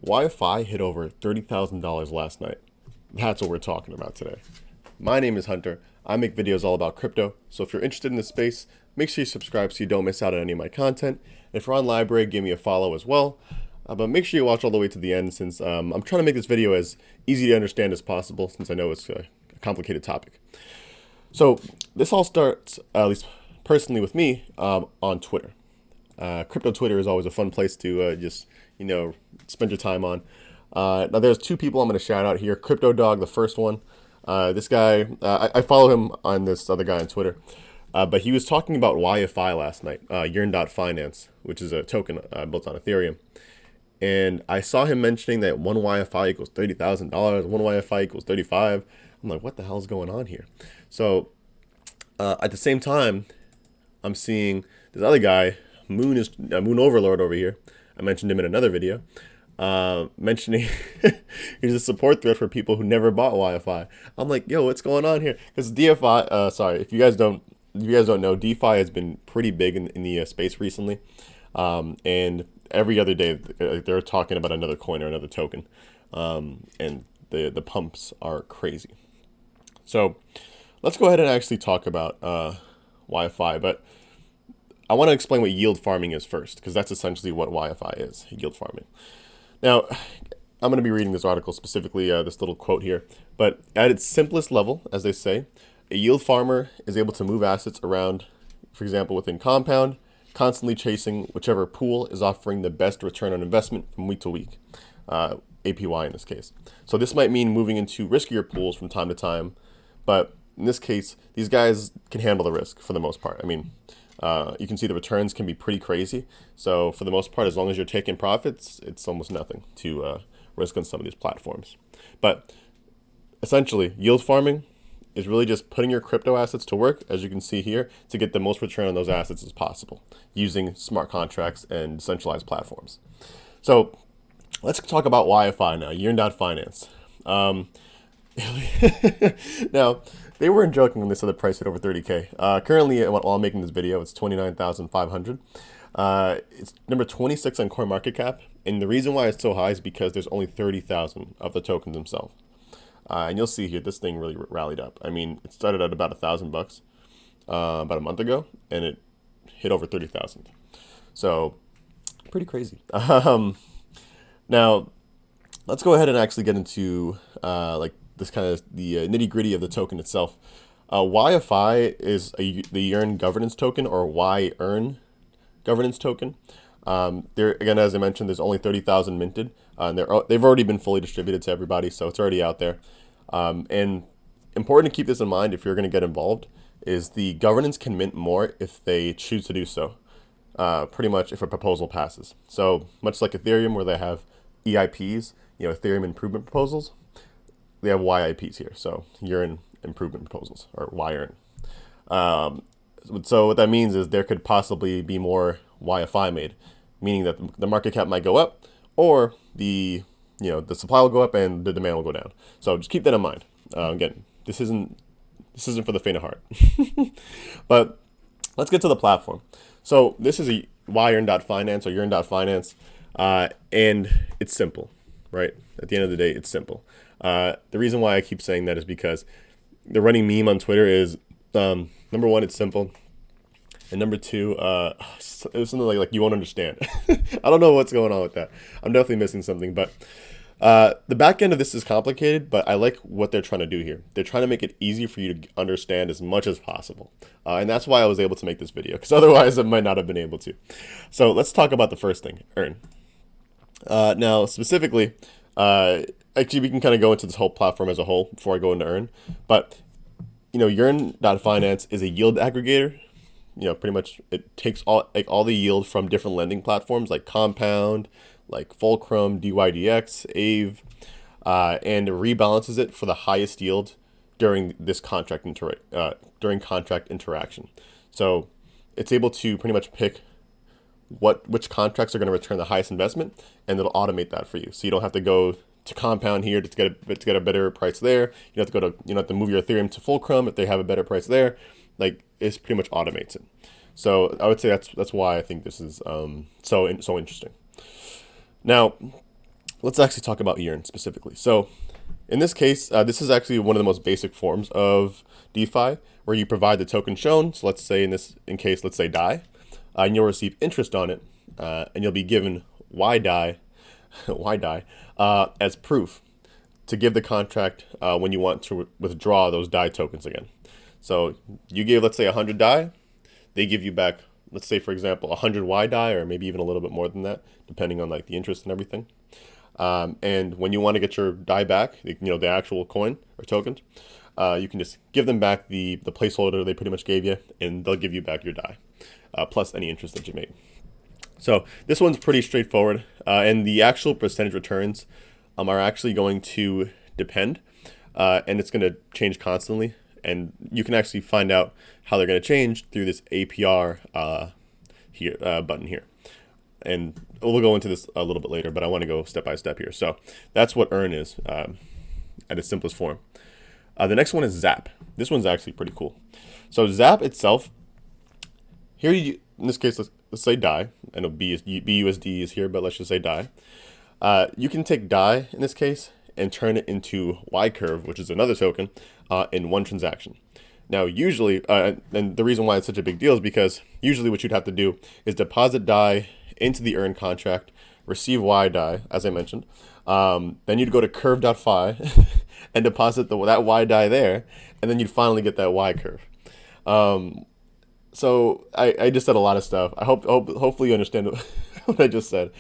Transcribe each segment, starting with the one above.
YFI hit over $30,000 last night. That's what we're talking about today. My name is Hunter. I make videos all about crypto, so if you're interested in this space, make sure you subscribe so you don't miss out on any of my content. And if you're on Library, give me a follow as well. But make sure you watch all the way to the end since I'm trying to make this video as easy to understand as possible since I know it's a complicated topic. So this all starts, at least personally with me, on Twitter. Crypto Twitter is always a fun place to just, spend your time on. Now there's two people I'm going to shout out here. Crypto Dog, the first one. This guy, I follow him on this other guy on Twitter. But he was talking about YFI last night, yearn.finance, which is a token built on Ethereum. And I saw him mentioning that one YFI equals $30,000, one YFI equals 35. I'm like, what the hell is going on here? So at the same time, I'm seeing this other guy, Moon Overlord over here. I mentioned him in another video, mentioning he's a support thread for people who never bought YFI. I'm like, yo, what's going on here? Because DeFi, sorry, if you guys don't know, DeFi has been pretty big in the space recently, and every other day they're talking about another coin or another token, and the pumps are crazy. So let's go ahead and actually talk about YFI, but I want to explain what yield farming is first, because that's essentially what YFI is, yield farming. Now, I'm going to be reading this article specifically, this little quote here, but at its simplest level, as they say, a yield farmer is able to move assets around, for example, within compound, constantly chasing whichever pool is offering the best return on investment from week to week, APY in this case. So this might mean moving into riskier pools from time to time, but in this case, these guys can handle the risk for the most part. I mean, you can see the returns can be pretty crazy. So for the most part, as long as you're taking profits, it's almost nothing to risk on some of these platforms. But essentially, yield farming is really just putting your crypto assets to work, as you can see here, to get the most return on those assets as possible using smart contracts and decentralized platforms. So let's talk about YFI now, yearn.finance. Now, they weren't joking when they said the price hit over 30K. Currently, while I'm making this video, it's 29,500. It's number 26 on CoinMarketCap, and the reason why it's so high is because there's only 30,000 of the tokens themselves. And you'll see here, this thing really rallied up. I mean, it started at about $1,000 about a month ago, and it hit over 30,000. So, pretty crazy. Now, let's go ahead and actually get into this kind of the nitty gritty of the token itself. YFI is the Yearn governance token, or yearn governance token. There again, as I mentioned, there's only 30,000 minted, and they've already been fully distributed to everybody, so it's already out there. And important to keep this in mind if you're going to get involved is the governance can mint more if they choose to do so. Pretty much if a proposal passes. So much like Ethereum, where they have EIPs, Ethereum improvement proposals, they have YIPs here. So Yearn improvement proposals, or yearn. So what that means is there could possibly be more YFI made, meaning that the market cap might go up, or the supply will go up and the demand will go down. So just keep that in mind. Again, this isn't for the faint of heart. But let's get to the platform. So this is a yearn.finance or yearn.finance, and it's simple, right? At the end of the day, it's simple. The reason why I keep saying that is because the running meme on Twitter is, number one, it's simple. And number two, it was something like you won't understand. I don't know what's going on with that. I'm definitely missing something. But the back end of this is complicated, but I like what they're trying to do here. They're trying to make it easy for you to understand as much as possible. And that's why I was able to make this video, because otherwise I might not have been able to. So let's talk about the first thing, earn. Now, specifically, actually, we can kind of go into this whole platform as a whole before I go into earn. But, yearn.finance is a yield aggregator. Pretty much it takes all the yield from different lending platforms like Compound, like Fulcrum, DYDX, AVE, and rebalances it for the highest yield during this contract interaction. So it's able to pretty much pick which contracts are going to return the highest investment, and it'll automate that for you. So you don't have to go to Compound here to get a better price there. You have to move your Ethereum to Fulcrum if they have a better price there. Like, it pretty much automates it. So I would say that's why I think this is so interesting. Now, let's actually talk about yearn specifically. So in this case, this is actually one of the most basic forms of DeFi, where you provide the token shown. So let's say let's say DAI, and you'll receive interest on it, and you'll be given YDAI, YDAI as proof to give the contract when you want to withdraw those DAI tokens again. So you gave, let's say, 100 DAI, they give you back, let's say, for example, 100 YDAI, or maybe even a little bit more than that, depending on like the interest and everything. And when you want to get your DAI back, the actual coin or tokens, you can just give them back the placeholder they pretty much gave you, and they'll give you back your DAI, plus any interest that you made. So this one's pretty straightforward, and the actual percentage returns are actually going to depend, and it's going to change constantly. And you can actually find out how they're going to change through this APR button here. And we'll go into this a little bit later, but I want to go step by step here. So that's what Earn is at its simplest form. The next one is Zap. This one's actually pretty cool. So Zap itself, here in this case, let's say DAI. I know BUSD is here, but let's just say DAI. You can take DAI in this case and turn it into Y curve, which is another token, in one transaction. Now, usually, and the reason why it's such a big deal is because usually what you'd have to do is deposit DAI into the Earn contract, receive YDAI, as I mentioned. Then you'd go to curve.fi and deposit that YDAI there, and then you'd finally get that Y curve. So I just said a lot of stuff. Hopefully you understand what I just said.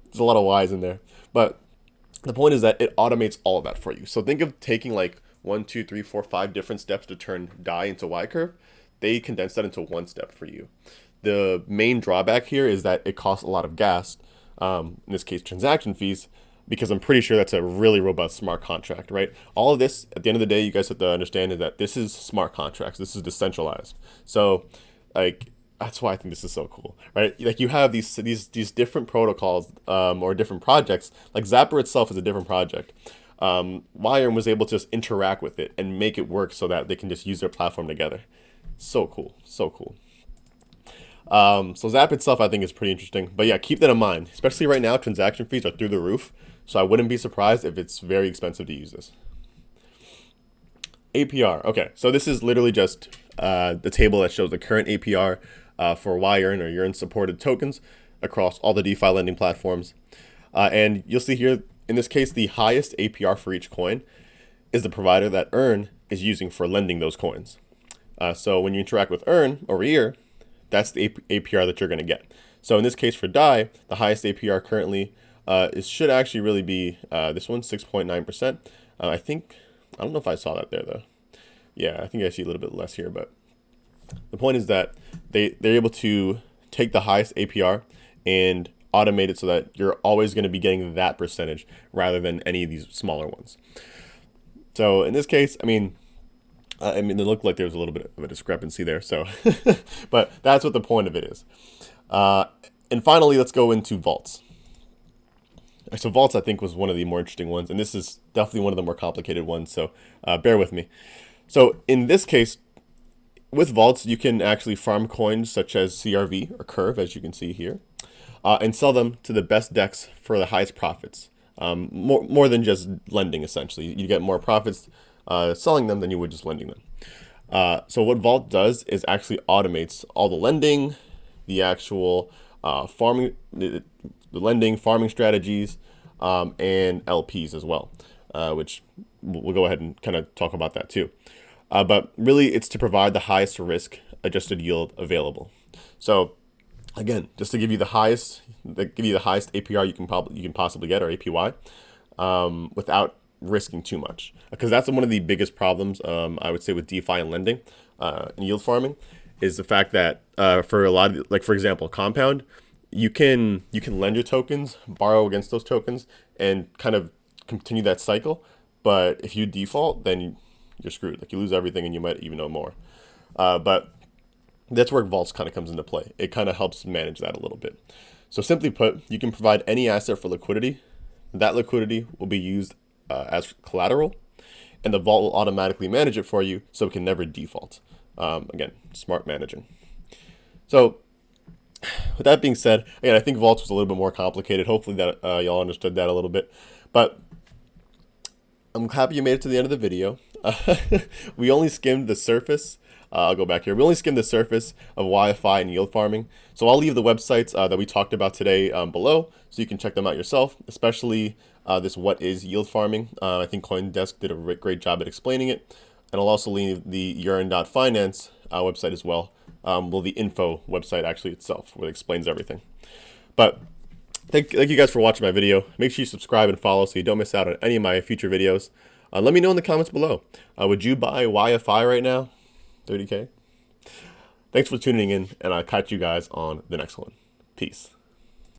There's a lot of Y's in there. But the point is that it automates all of that for you. So think of taking like 1, 2, 3, 4, 5 different steps to turn DAI into Y curve. They condense that into one step for you. The main drawback here is that it costs a lot of gas, in this case transaction fees, because I'm pretty sure that's a really robust smart contract, right? All of this, at the end of the day, you guys have to understand is that this is smart contracts. This is decentralized. So like, that's why I think this is so cool, right? Like you have these different protocols or different projects. Like Zapper itself is a different project. Yearn was able to just interact with it and make it work so that they can just use their platform together. So cool, so cool. So Zap itself, I think, is pretty interesting. But yeah, keep that in mind. Especially right now, transaction fees are through the roof. So I wouldn't be surprised if it's very expensive to use this. APR. Okay, so this is literally just the table that shows the current APR for Yearn or Yearn supported tokens across all the DeFi lending platforms. And you'll see here, in this case, the highest APR for each coin is the provider that Earn is using for lending those coins. So when you interact with Earn over here, that's the APR that you're going to get. So in this case for DAI, the highest APR currently should actually really be this one, 6.9%. I don't know if I saw that there though. Yeah, I think I see a little bit less here, but the point is that they're able to take the highest APR and automate it so that you're always going to be getting that percentage rather than any of these smaller ones. So in this case, I mean, it looked like there was a little bit of a discrepancy there. So, but that's what the point of it is. And finally, let's go into vaults. So vaults, I think, was one of the more interesting ones, and this is definitely one of the more complicated ones. So bear with me. So in this case, with vaults, you can actually farm coins such as CRV or Curve, as you can see here, and sell them to the best DEX for the highest profits. More than just lending, essentially. You get more profits selling them than you would just lending them. So what Vault does is actually automates all the lending, the actual farming, the lending, farming strategies, and LPs as well, which we'll go ahead and kind of talk about that too. But really, it's to provide the highest risk adjusted yield available. So again, just to give you the highest APR you can possibly get, or APY, without risking too much, because that's one of the biggest problems I would say with DeFi and lending and yield farming is the fact that for a lot of, like, for example, Compound, you can lend your tokens, borrow against those tokens, and kind of continue that cycle. But if you default, then you're screwed. Like, you lose everything, and you might even owe more. But that's where Vaults kind of comes into play. It kind of helps manage that a little bit. So simply put, you can provide any asset for liquidity. That liquidity will be used as collateral, and the vault will automatically manage it for you, so it can never default. Again, smart managing. So With that being said, again, I think vaults was a little bit more complicated. Hopefully that y'all understood that a little bit. But I'm happy you made it to the end of the video. We only skimmed the surface. I'll go back here. We only skimmed the surface of YFI and yield farming. So I'll leave the websites that we talked about today below, so you can check them out yourself, especially this what is yield farming. I think CoinDesk did a great job at explaining it. And I'll also leave the yearn.finance website as well. Well, the info website actually itself, where it explains everything. But thank you guys for watching my video. Make sure you subscribe and follow so you don't miss out on any of my future videos. Let me know in the comments below. Would you buy YFI right now? 30K? Thanks for tuning in, and I'll catch you guys on the next one. Peace.